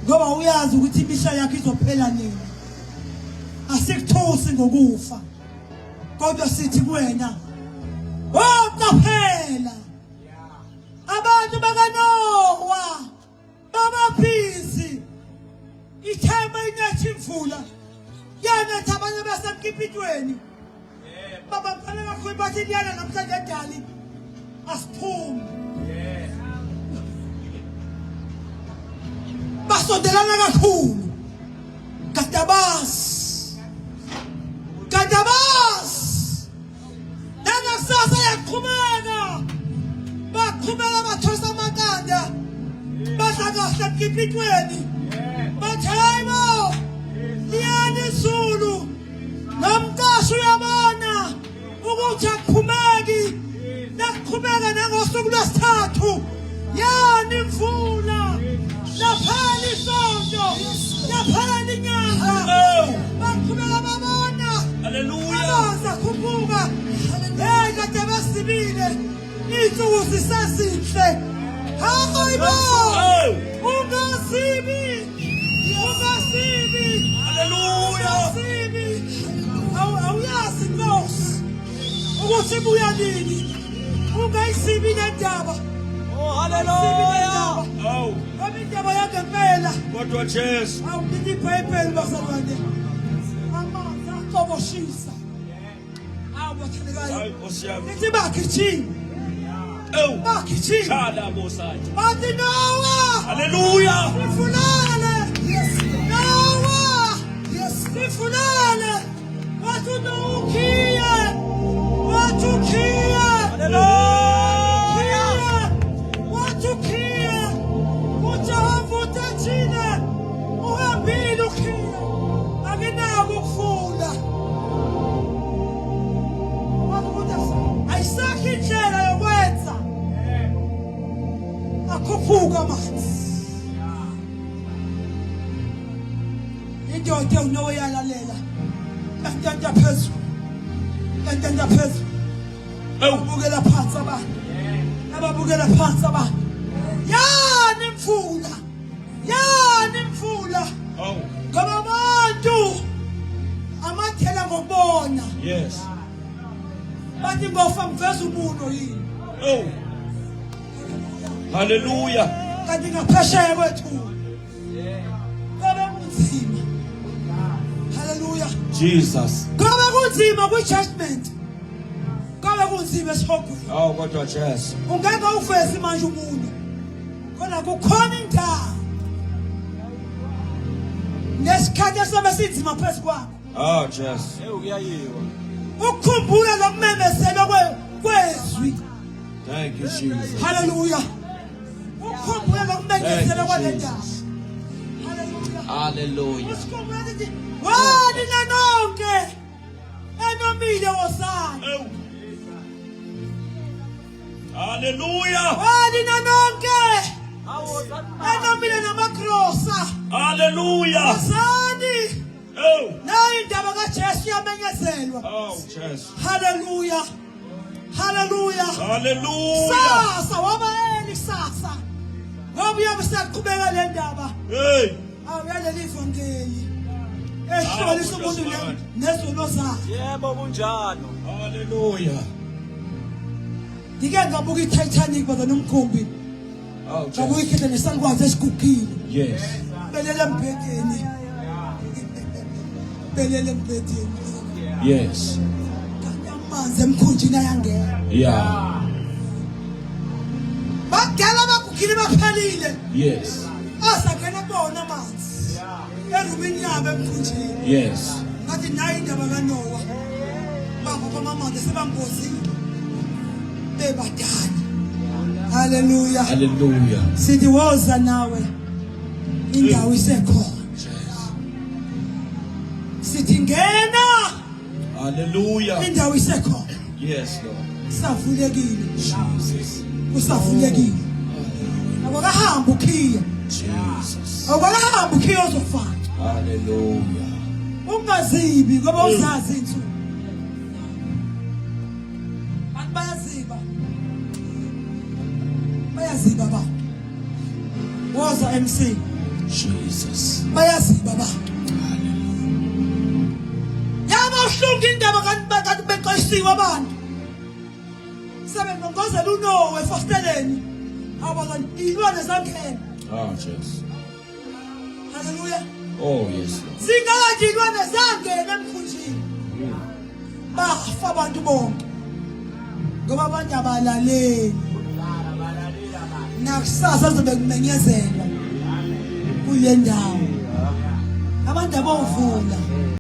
ngoba uyazi ukuthi imisha yakhe izophela nini. Asikuthusi ngokufa kodwa sithi kuwena qaphela abantu bakaNoah babaphizi ithemba inethi imvula yanetha abanye basemkipitweni baba phela kakhulu bathi liyana namhlanje edali asiphumi basondelana kakhulu kadabas nakusasa yaqhubeka baqhubeka bathosa amakanda badla kahle emkipitweni bathi hayibo liyana izulu nomqashi uyabona ukuthi akuphumeki nakuqhubeka nangosuku lwesithathu yana imvula laphela isonto laphela inyanga baqhubeka babona haleluya khuphuka hey kade basibile insuku zisasihle hayibo ungasibi haleluya awuyazi Nkosi ukuthi buya nini ungayisibi nendaba haleluya ngoba indaba yakhe impela kodwa Jesu awubithi iBhayibheli basalwane amanzi aqoboshisa awubathandekayo nithi bakhithini bakhithini chala bosathi bathi Noah haleluya sifunale Noah sifunale wathi ukhiye haleluya wathi ukhiye uJehova uthina uhambile ukhiye akinako ukufunda ayisakho indlela yokwenza akhuphuka amanzi indoda unoyalalela kantanta phezulu ababukela phansi abantu yana imfula ngoba abantu amathela ngokubona yes bathi ngofa mveza ubuno yini haleluya kanti ngaphesheya kwethu ngoba kunzima haleluya Jesus ngoba kunzima kwi-judgment ngoba kunzima esihogweni kodwa Jesu ungeke uveze manje umuntu kodwa kukhona indawo nesikhathi esobe sinzima phezu kwakho Jesu kuyayiwa ukukhumbula lokumemezela kwezwi thank you Jesus haleluya ukukhumbula lokumemezela kwalendaba haleluya usikhumbula ukuthi wani nanonke enomile wosana haleluya wani nanonke enomile namakrosa haleluya wosani nayi indaba kaJesu yamenyezelwa Jesu haleluya sasa wabayeni sasa ngoba uyabe saqhubeka le ndaba awuyaleli ivangeli ehlolisa umuntu nezono zakhe yebo kunjalo haleluya ngike ngabuka iTitanic baza nomkhumbi ngabuka ikhethe nesankwazi esigugile yes belele embhedeni yes amanzi emkhunjini ayangena bagela bagugile baphelile yes asangena bona amanzi erumini yabo emkhunjini yes ngathi nayi indaba kaNoah bangopha amanzi sebambozile bebadala haleluya sithi woza nawe indawo isekhona sithi ngena haleluya indawo isekhona yes Lord savulekile Jesus usavulekile akahamba ukhiya Jesus akahamba ukhiya uzofana haleluya ungazibi ngoba uzazi insuku abantu bayaziba abantu woza MC Jesus. bayaziba ba Hallelujah. yabahlunga indaba kanti beqoshiwe abantu sebengongozela uNowe efasteleni abazani ilwane zamkhela Oh, Jesus. haleluya Oh, yes, Lord. zingakathi ilwane zangena emkhunjini bafa abantu bonke ngoba abantu abalaleli nakusasa zobe kumenyezelwa kule ndawo abantu abovula